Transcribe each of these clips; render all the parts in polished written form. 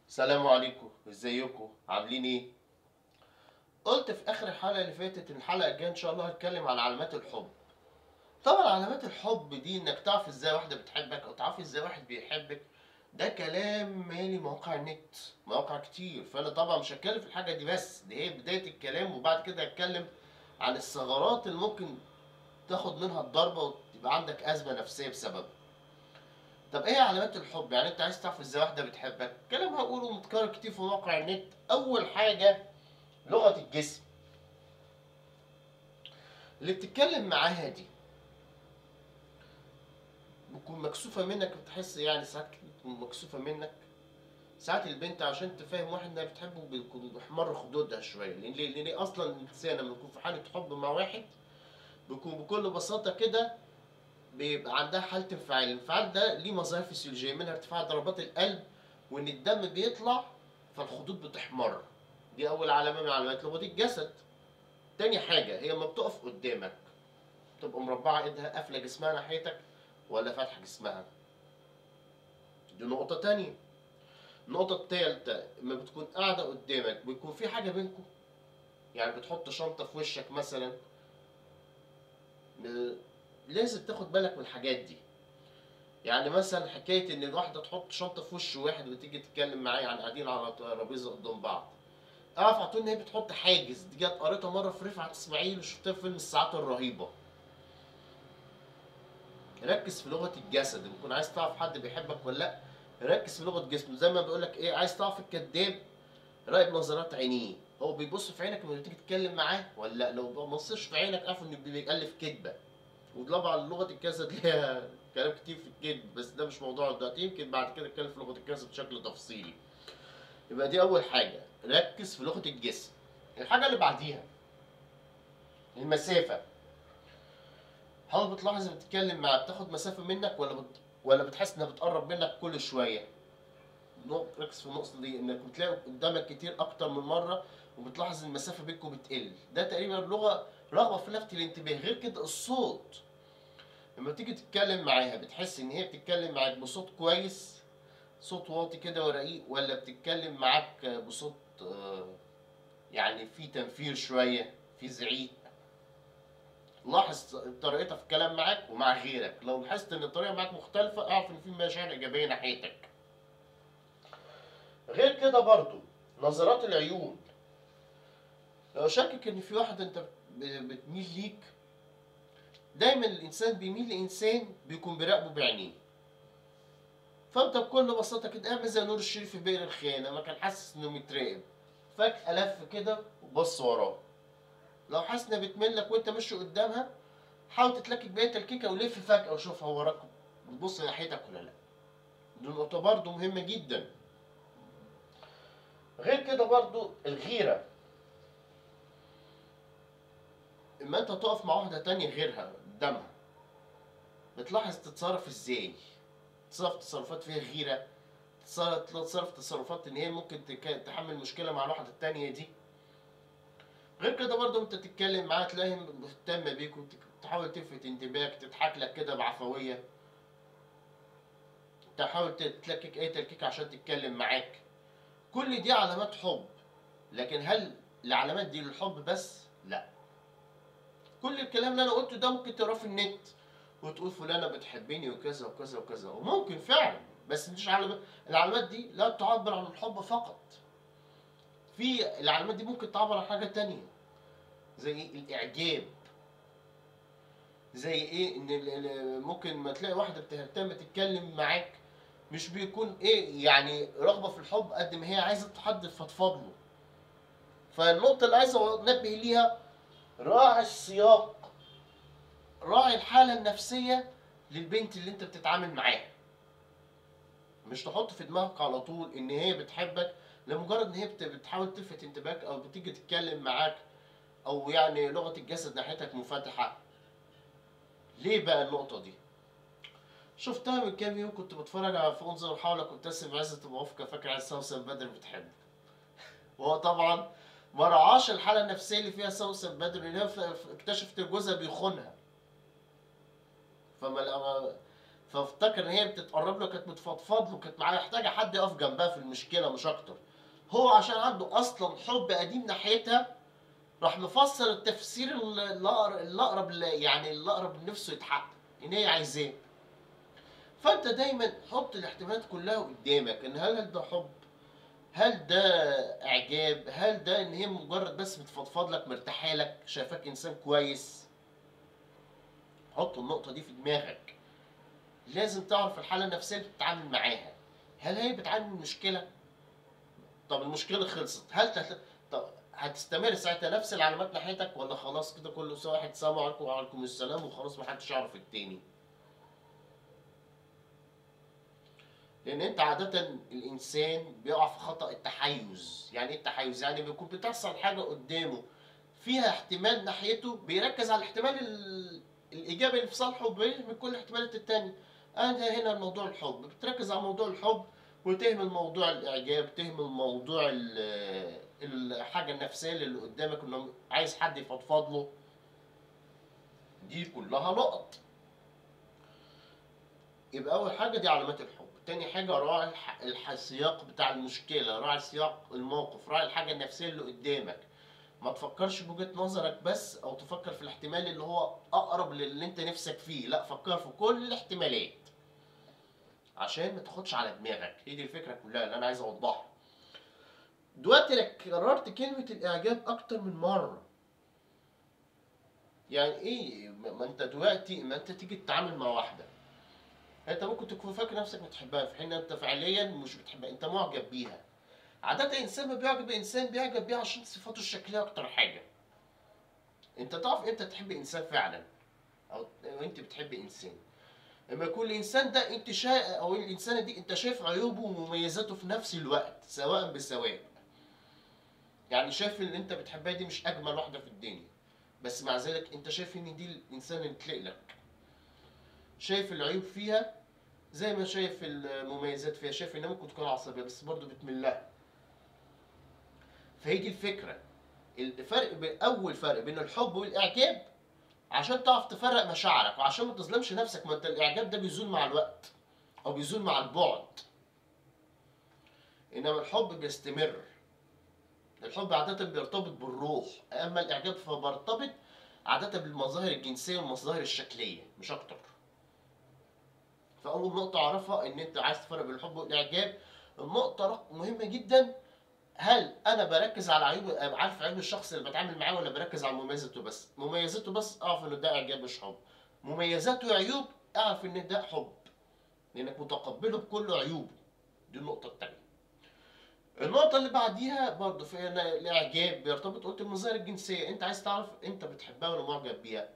السلام عليكم، ازيكم عاملين ايه؟ قلت في اخر الحلقه اللي فاتت ان الحلقه الجايه ان شاء الله هتكلم على علامات الحب. طبعا علامات الحب دي انك تعرف ازاي واحده بتحبك او تعرف ازاي واحد بيحبك. ده كلام مالي مواقع النت، مواقع كتير، فانا طبعا مش هتكلم في الحاجه دي، بس دي هي بدايه الكلام، وبعد كده هتكلم عن الثغرات اللي ممكن تاخد منها الضربه وتبقى عندك ازمه نفسيه بسببها. طب ايه علامات الحب؟ يعني انت عايز تعرف ازاي واحده بتحبك، كلام هقوله متكرر كتير في مواقع النت. اول حاجه لغة الجسم اللي بتتكلم معاها دي بتكون مكسوفة منك، بتحس يعني ساعات كتير بتكون مكسوفة منك. ساعات البنت عشان تفهم واحد انها بتحبه بيكون بيحمر خدودها شوية. لأن أصلا الإنسان لما يكون في حالة حب مع واحد بيكون بكل بساطة كده بيبقى عندها حالة انفعال. الانفعال ده ليه مظاهر فسيولوجية، منها ارتفاع ضربات القلب وإن الدم بيطلع فالخدود بتحمر. دي أول علامة من علامات لغة الجسد. تاني حاجة هي لما بتقف قدامك تبقى مربعة ايدها، قافلة جسمها ناحيتك ولا فاتحة جسمها. دي نقطة تانية. النقطة التالتة لما بتكون قاعدة قدامك بيكون في حاجة بينكم، يعني بتحط شنطة في وشك مثلا. لازم تاخد بالك من الحاجات دي. يعني مثلا حكاية إن الواحدة تحط شنطة في وش واحد وتيجي تتكلم معاه، يعني قاعدين على ترابيزة قدام بعض. أعرف على طول إن هي بتحط حاجز. دي جت قريتها مرة في رفعت إسماعيل وشفتها في فيلم الساعات الرهيبة. ركز في لغة الجسد لما تكون عايز تعرف حد بيحبك ولا لأ. ركز في لغة جسمه، زي ما بقولك إيه، عايز تعرف الكذاب راقب نظرات عينيه. هو بيبص في عينك لما تيجي تتكلم معاه ولا لا؟ لو ما بصش في عينك اعرف انه بيألف كذبه. وطبعا لغه الجسد ليها كلام كتير في الكذب، بس ده مش موضوع دلوقتي، يمكن بعد كده نتكلم في لغه الجسد بشكل تفصيلي. يبقى دي اول حاجه، ركز في لغه الجسم. الحاجه اللي بعديها المسافه. حاول بتلاحظ لما بتتكلم معاه بتاخد مسافه منك ولا بتحس انها بتقرب منك كل شويه. ركز في النقطة دي، انك بتلاقي قدامك كتير اكتر من مرة وبتلاحظ ان المسافة بينكم بتقل. ده تقريبا لغة رغبة في لفت الانتباه. غير كده الصوت، لما تيجي تتكلم معاها بتحس ان هي بتتكلم معاك بصوت كويس، صوت واطي كده ورقيق، ولا بتتكلم معاك بصوت يعني في تنفير شوية، في زعيق. لاحظ طريقتها في الكلام معاك ومع غيرك. لو لاحظت ان الطريقة معاك مختلفة اعرف ان في مشاعر ايجابية ناحيتك. غير كده برضو نظرات العيون. لو شاكك ان في واحد انت بتميل ليك، دايما الانسان بيميل لانسان بيكون بيراقبه بعينيه. فانت بكل بساطه كده قاعد زي نور الشريف في بئر الخيانه، ما كان حاسس انه متراقب، فجاه لف كده وبص وراه. لو حاسس انها بتميل لك وانت ماشي قدامها، حاول تتلكك بقيه الكيكه ولف فجاه وشوفها وراك بتبص ناحيتك ولا لا. دي نقطه برضه مهمه جدا. غير كده برضه الغيره. اما انت تقف مع واحده تانية غيرها قدامها بتلاحظ تتصرف ازاي. تصرف تصرفات فيها غيرة، تصرف تصرفات ان هي ممكن تحمل مشكلة مع الواحدة التانية دي. غير كده برضه انت تتكلم معاها تلاقي مهتمة بيك وتحاول تلفت انتباهك، تضحك لك كده بعفوية، تحاول تتلكك اي تلكيك عشان تتكلم معاك. كل دي علامات حب. لكن هل العلامات دي للحب بس؟ لا. كل الكلام اللي انا قلته ده ممكن تقراه في النت وتقول فلانة بتحبني وكذا وكذا وكذا، وممكن فعلا، بس مش علامات. العلامات دي لا تعبر عن الحب فقط. في العلامات دي ممكن تعبر عن حاجة تانية، زي الإعجاب. زي إيه؟ إن ممكن ما تلاقي واحدة بتهتم تتكلم معاك، مش بيكون إيه يعني رغبة في الحب قد ما هي عايزة حد تفضفض له. فالنقطة اللي عايز أنبه ليها، راعي السياق، راعي الحالة النفسية للبنت اللي أنت بتتعامل معاها. مش تحط في دماغك على طول ان هي بتحبك لمجرد ان هي بتحاول تلفت انتباهك او بتيجي تتكلم معاك، او يعني لغة الجسد ناحيتك منفتحة. ليه بقى النقطة دي؟ شفتها من كام يوم كنت بتفرج على في انظر وحاولك وابتسم عزة موافقة، فاكر عايز سوسن بدر بتحبه. وهو طبعا ما رعاش الحالة النفسية اللي فيها سوسن بدر، ان هي اكتشفت جوزها بيخونها. فما فافتكر ان هي بتتقرب له، كانت بتفضفض له، كانت معاه محتاجه حد يقف جنبها في المشكله مش اكتر. هو عشان عنده اصلا حب قديم ناحيتها، راح مفسر التفسير يعني اللي اقرب لنفسه يتحقق ان هي عايزاه. فانت دايما حط الاحتمالات كلها قدامك، ان هل ده حب، هل ده اعجاب، هل ده ان هي مجرد بس بتفضفض لك، مرتاحه لك، شايفاك انسان كويس. حط النقطه دي في دماغك. لازم تعرف الحاله النفسيه اللي بتتعامل معاها، هل هي بتعاني من مشكله؟ طب المشكله خلصت، طب هتستمر ساعتها نفس العلامات ناحيتك، ولا خلاص كده كل واحد سلام عليكم وعليكم السلام وخلاص محدش يعرف التاني؟ لان انت عاده الانسان بيقع في خطأ التحيز. يعني ايه التحيز؟ يعني بيكون بتحصل حاجه قدامه فيها احتمال ناحيته، بيركز على الاحتمال الايجابي اللي في صالحه وبيرمي كل الاحتمالات التانية. انا هنا موضوع الحب، بتركز على موضوع الحب وتهمل موضوع الاعجاب، تهمل موضوع الحاجه النفسيه اللي قدامك، انه عايز حد يفضفض له. دي كلها نقط. يبقى اول حاجه دي علامات الحب. تاني حاجه راعي السياق بتاع المشكله، راعي سياق الموقف، راعي الحاجه النفسيه اللي قدامك. ما تفكرش بوجهة نظرك بس، او تفكر في الاحتمال اللي هو اقرب للي انت نفسك فيه، لا فكر في كل الاحتمالات عشان ما تاخدش على دماغك. هي دي الفكره كلها اللي انا عايز اوضحها. دلوقتي لك كررت كلمه الاعجاب اكتر من مره. يعني ايه؟ ما انت دلوقتي ما انت تيجي تتعامل مع واحده، انت ممكن تكون فاكر نفسك بتحبها، في حين انت فعليا مش بتحبها، انت معجب بيها. عادة انسان ما بيعجب انسان بيعجب بيه عشان صفاته الشكليه اكتر حاجه. انت تعرف امتى تحب انسان فعلا، او انت بتحب انسان؟ لما يكون الانسان ده انت او الانسانه دي انت شايف عيوبه ومميزاته في نفس الوقت سواء بسواء. يعني شايف ان انت بتحبها دي مش اجمل واحده في الدنيا، بس مع ذلك انت شايف ان دي الانسان اللي تليق لك. شايف العيوب فيها زي ما شايف المميزات فيها، شايف انها ممكن تكون عصبيه بس برضه بتمل لها. فهي دي الفكره. اول فرق بين الحب والاعجاب، عشان تعرف تفرق مشاعرك وعشان ما تظلمش نفسك. ما انت الاعجاب ده بيزول مع الوقت او بيزول مع البعد، انما الحب بيستمر. الحب عادة بيرتبط بالروح، اما الاعجاب فبيرتبط عادة بالمظاهر الجنسية والمظاهر الشكلية مش اكتر. فاول نقطة اعرفها ان انت عايز تفرق بين الحب والاعجاب. النقطة مهمة جدا، هل انا بركز على عيوب، عارف عيوب الشخص اللي بتعامل معاه، ولا بركز على مميزاته بس؟ مميزاته بس اعرف ان ده اعجاب مش حب، مميزاته وعيوب اعرف ان ده حب، لانك متقبله بكل عيوبه. دي النقطة التانية. النقطة اللي بعديها برضه في الاعجاب بيرتبط، قلت المظاهر الجنسية. انت عايز تعرف انت بتحبها ولا معجب بيها،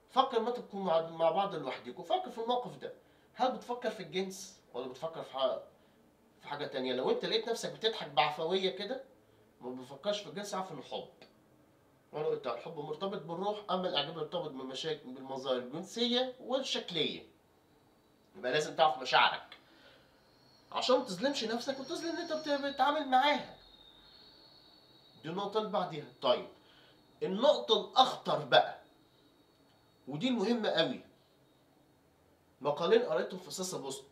فكر متى تكون مع بعض لوحدك وفكر في الموقف ده، هل بتفكر في الجنس ولا بتفكر في حاجة تانية؟ لو انت لقيت نفسك بتضحك بعفوية كده ما بتفكرش في الجنس، اعرف انه حب. وانا قلت الحب مرتبط بالروح، اما الاعجاب مرتبط بالمظاهر الجنسية والشكلية. يبقى لازم تعرف مشاعرك عشان ما تظلمش نفسك وتظلم اللي انت بتتعامل معاها. دي النقطة اللي بعديها. طيب النقطة الأخطر بقى، ودي المهمة قوي، مقالين قريتهم في ساسا بوست.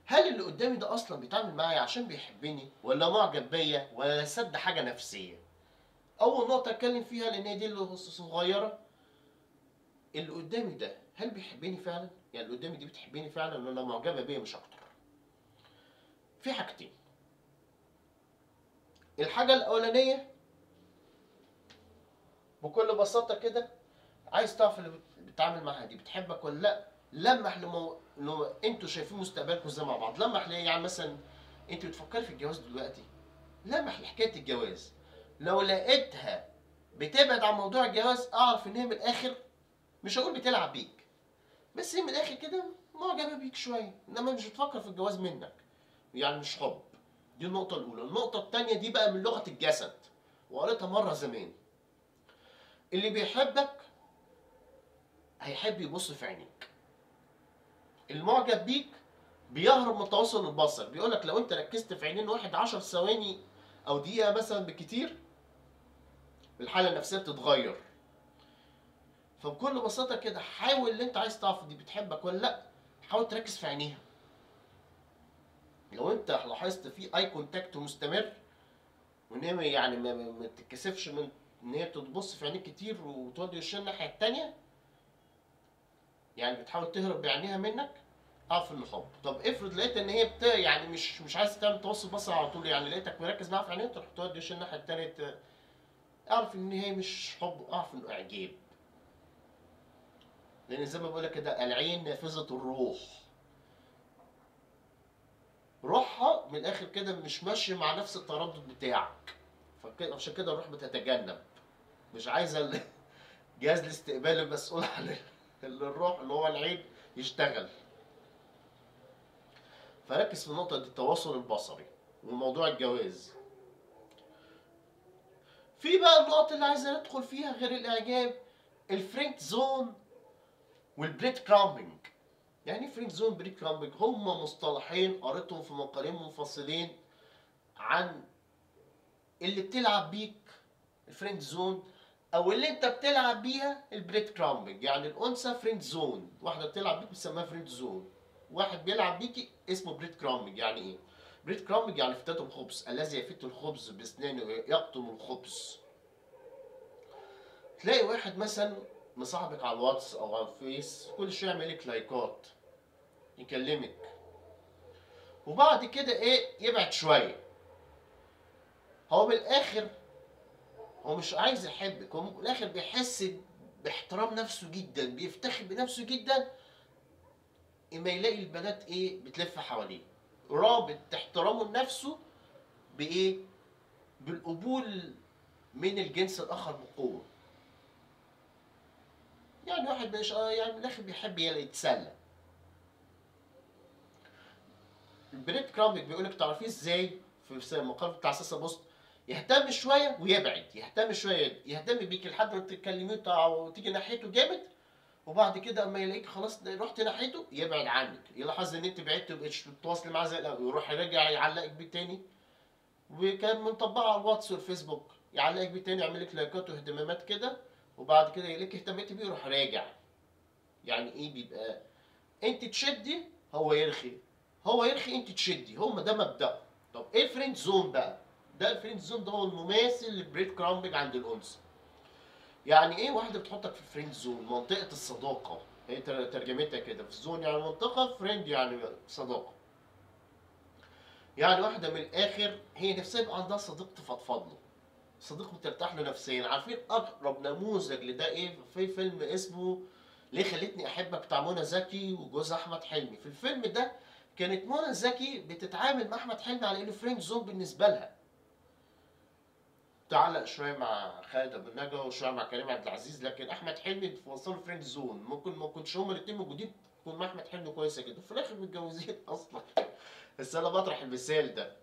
هل اللي قدامي ده أصلا بيتعامل معايا عشان بيحبني، ولا معجب بيا، ولا سد حاجة نفسية؟ أول نقطة أتكلم فيها لأن دي اللي صغيرة، اللي قدامي ده هل بيحبني فعلا؟ يعني اللي قدامي دي بتحبني فعلا ولا معجبة بيا مش أكتر؟ في حاجتين. الحاجة الأولانية بكل بساطة كده، عايز تعرف اللي بتتعامل معاها دي بتحبك ولا لا، لمح لو انتوا شايفين مستقبلكم ازاي مع بعض. لمح ليه؟ يعني مثلا انت بتفكري في الجواز دلوقتي، لمح لحكايه الجواز. لو لقيتها بتبعد عن موضوع الجواز اعرف ان هي من الاخر، مش هقول بتلعب بيك، بس هي من الاخر كده معجبه بيك شويه، انما مش بتفكر في الجواز منك، يعني مش حب. دي النقطه الاولى. النقطه الثانيه دي بقى من لغه الجسد، وقريتها مره زمان. اللي بيحبك هيحب يبص في عينيك. المعجب بيك بيهرب من تواصل البصر. بيقولك لو انت ركزت في عينين واحد 10 ثواني او دقيقة مثلا بالكتير، الحالة النفسية بتتغير. فبكل بساطة كده حاول اللي انت عايز تعرف دي بتحبك ولا لا، حاول تركز في عينيها. لو انت لاحظت في اي كونتاكت مستمر، وان هي يعني ما تتكسفش من ان هي تبص في عينيك كتير وتودي وشها الناحيه التانيه، يعني بتحاول تهرب بعينيها منك، اعرف انه حب. طب افرض لقيت ان هي يعني مش عايز تعمل توصل بصر على طول، يعني لقيتك مركز معاها في عينيها تروح تودي وشها الناحيه التانيه، اعرف ان هي مش حب، اعرف انه اعجاب. لان زي ما بقول لك كده، العين نافذه الروح. روحها من الاخر كده مش ماشيه مع نفس التردد بتاعك، عشان كده الروح بتتجنب، مش عايزه جهاز الاستقبال المسؤول عن الروح اللي هو العين يشتغل. فركز في النقطه دي، التواصل البصري وموضوع الجواز. في بقى النقط اللي عايز ندخل فيها غير الاعجاب، الفريند زون والبريد كرامبنج. يعني فريند زون بريد كرامبنج هم مصطلحين قريتهم في مقالين منفصلين عن اللي بتلعب بيك الفريند زون، او اللي انت بتلعب بيها البريد كرامبنج. يعني الانثى فريند زون، واحده بتلعب بيك بتسميها فريند زون، واحد بيلعب بيكي اسمه بريد كرامبنج. يعني ايه بريد كرامبنج؟ يعني فتات الخبز، الذي يفت الخبز باسنانه يقطم الخبز. تلاقي واحد مثلا مصاحبك على الواتس او على الفيس، كل شويه يعمل لك لايكات، يكلمك، وبعد كده ايه يبعد شويه. هو من الاخر هو مش عايز يحبك، هو من الاخر بيحس باحترام نفسه جدا، بيفتخر بنفسه جدا اما يلاقي البنات ايه بتلف حواليه، رابط احترامه لنفسه بايه؟ بالقبول من الجنس الاخر بقوه. يعني واحد مش يعني من الاخر بيحب يتسلى. البريد كرامبك بيقول لك تعرفيه ازاي؟ في المقال بتاع ساسا بوست، يهتم شويه ويبعد، يهتم شويه يهتم بيك لحد ما تتكلميه وتيجي ناحيته جامد، وبعد كده اما يلاقيك خلاص رحت ناحيته يبعد عنك، يلاحظ ان انت بعدت ومبقتش بتتواصلي معاه زي الاول، يروح يرجع يعلقك بيه تاني. وكان مطبقه على الواتس والفيسبوك، يعلقك بيه تاني، يعمل لك لايكات واهتمامات كده، وبعد كده يلاقيك اهتميتي بيه يروح راجع. يعني ايه؟ بيبقى انت تشدي هو يرخي، هو يرخي انت تشدي، هو ده مبدأه. طب ايه الفريند زون بقى؟ ده الفريند زون ده هو المماثل للبريد كرامبنج عند الانثى. يعني ايه واحده بتحطك في فريند زون؟ منطقه الصداقه، هي ترجمتها كده، في زون يعني منطقه، فريند يعني صداقه. يعني واحده من الاخر هي نفسها يبقى عندها صديق تفضفض له، صديق بترتاح له نفسيا. عارفين اقرب نموذج لده ايه؟ في فيلم اسمه ليه خلتني احبك بتاع منى زكي وجوز احمد حلمي. في الفيلم ده كانت منى زكي بتتعامل مع احمد حلمي على انه فريند زون بالنسبه لها، تعلق شويه مع خالد ابو النجا وشويه مع كريم عبد العزيز، لكن احمد حلمي بتوصله فريند زون. ممكن ما كنتش هما الاثنين موجودين تكون مع احمد حلمي كويسه جدا، في الاخر متجوزين اصلا. بس انا بطرح المثال ده.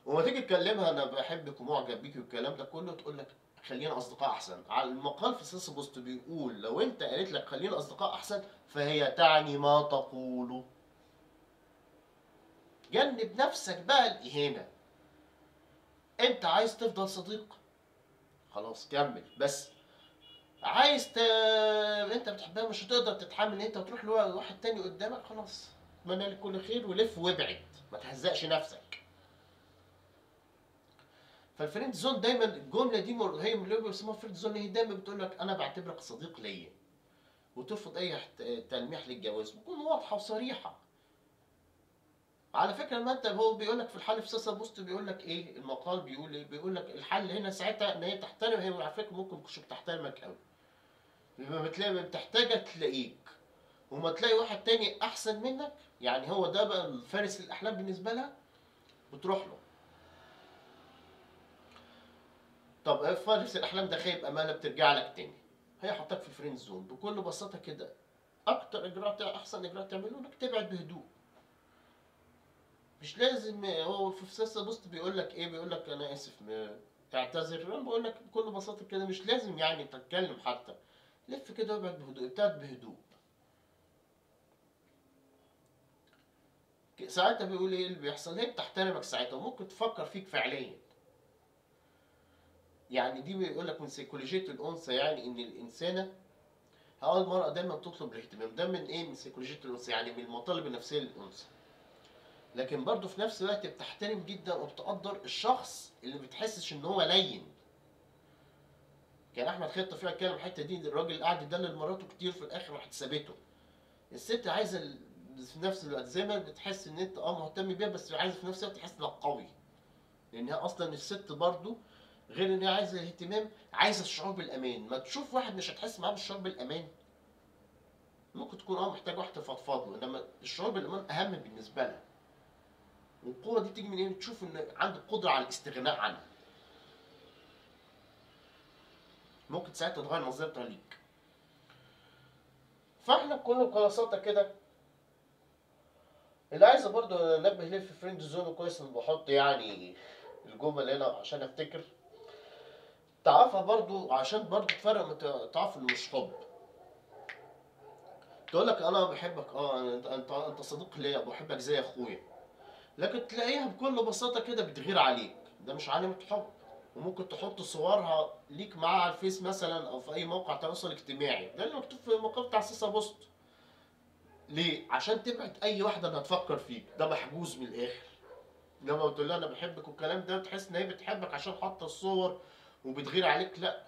وما تيجي تكلمها انا بحبك ومعجب بيكي والكلام ده كله، تقول لك خلينا اصدقاء احسن. على المقال في سياسة بوست بيقول لو انت قالت لك خلينا اصدقاء احسن فهي تعني ما تقوله. جنب نفسك بقى الاهانه. انت عايز تفضل صديق، خلاص كمل، بس عايز انت بتحبها مش هتقدر تتحمل ان انت تروح لواحد تاني قدامك، خلاص اتمنى لك كل خير ولف وابعد، ما تهزقش نفسك. فالفريند زون دايما الجمله دي هي من اللي بيسموها فريند زون، هي دايما بتقول لك انا بعتبرك صديق ليا، وترفض اي تلميح للجواز، وتكون واضحه وصريحه. على فكره ما انت هو بيقول لك في الحل في ساسا بوست بيقول لك ايه المقال بيقول ايه؟ بيقول لك الحل هنا ساعتها ان هي تحترم، هي على فكره ممكن مش بتحترمك قوي، لما بتلاقي بتحتاجك تلاقيك، وما تلاقي واحد تاني احسن منك، يعني هو ده بقى الفارس الاحلام بالنسبه لها، بتروح له. طب فارس الاحلام ده خايب امانه بترجع لك تاني، هي حطاك في الفريند زون بكل بساطه كده. اكتر اجراء احسن اجراء تعمله انك تبعد بهدوء. مش لازم هو في سياسة بوست بيقول لك ايه؟ بيقول لك انا اسف تعتذر، انا بقول لك بكل بساطه كده مش لازم يعني تتكلم حتى، لف كده وابعد بهدوء، ابتعد بهدوء. ساعتها بيقول ايه اللي بيحصل؟ هي بتحترمك ساعتها وممكن تفكر فيك فعليا. يعني دي بيقول لك من سيكولوجيه الانثى، يعني ان الانسانه المرأة دايما تطلب الاهتمام، ده من ايه؟ من سيكولوجية الأنثى، يعني من المطالب النفسية للأنثى. لكن برضه في نفس الوقت بتحترم جدا وبتقدر الشخص اللي بتحسش ان هو لين. كان احمد خالد توفيق اتكلم الحته دي، الراجل قاعد يدلل مراته كتير في الاخر راحت سابته. الست عايزه في نفس الوقت زي ما بتحس ان انت مهتم بيها، بس عايزه في نفس الوقت تحس انك قوي. لانها اصلا الست برضه غير ان هي عايزه الاهتمام، عايزه الشعور بالامان. ما تشوف واحد مش هتحس معاه بالشعور بالامان، ممكن تكون محتاج واحد تفضفض له، انما الشعور بالامان اهم بالنسبه لها. والقوه دي تيجي من ايه؟ تشوف ان عندك قدره على الاستغناء عنها، ممكن ساعتها تغير نظرتها ليك. فاحنا بكل ببساطه كده، اللي عايزه برضه انبه ليه في فريند زون، كويس ان بحط يعني الجمل هنا عشان افتكر. تعرفها برضه عشان برضه تفرق من تعرف انه مش حب. تقول لك انا بحبك، انت صديق ليا، بحبك زي اخويا، لكن تلاقيها بكل بساطه كده بتغير عليك، ده مش علامه حب. وممكن تحط صورها ليك معاها على الفيس مثلا او في اي موقع تواصل اجتماعي، ده اللي مكتوب في الموقع بتاع سيسا بوست. ليه؟ عشان تبعد اي واحده انها تفكر فيك، ده محجوز من الاخر. لما قلت لها انا بحبك والكلام ده، تحس ان هي بتحبك عشان حاطه الصور وبتغير عليك، لا.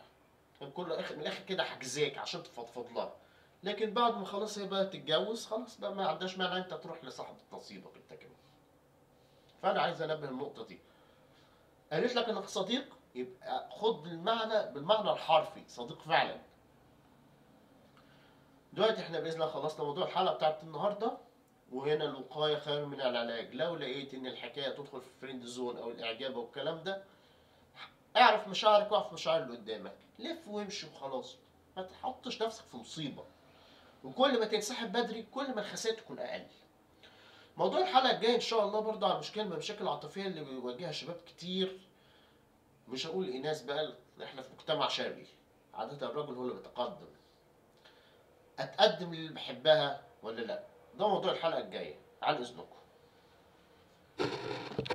كان كله من الاخر كده حجزاك عشان تفضفض لها. لكن بعد ما خلاص هي بقى تتجوز، خلاص بقى ما عندهاش مانع انت تروح لصاحبة نصيبك انت كمان. فانا عايز انبه النقطه دي. قالت لك انك صديق، يبقى خد بالمعنى الحرفي، صديق فعلا. دلوقتي احنا باذن الله خلصنا موضوع الحلقه بتاعت النهارده. وهنا الوقايه خير من العلاج. لو لقيت ان الحكايه تدخل في فريند زون او الاعجاب او الكلام ده، اعرف مشاعرك واعرف مشاعر اللي قدامك، لف وامشي وخلاص. ما تحطش نفسك في مصيبه. وكل ما تنسحب بدري كل ما الخسائر تكون اقل. موضوع الحلقه الجايه ان شاء الله برضه على مشكله من المشاكل العاطفيه اللي بيواجهها شباب كتير. مش هقول اناث بقى، احنا في مجتمع شرقي، عاده الرجل هو اللي بيتقدم. اتقدم للي بحبها ولا لا؟ ده موضوع الحلقه الجايه، عن اذنكم.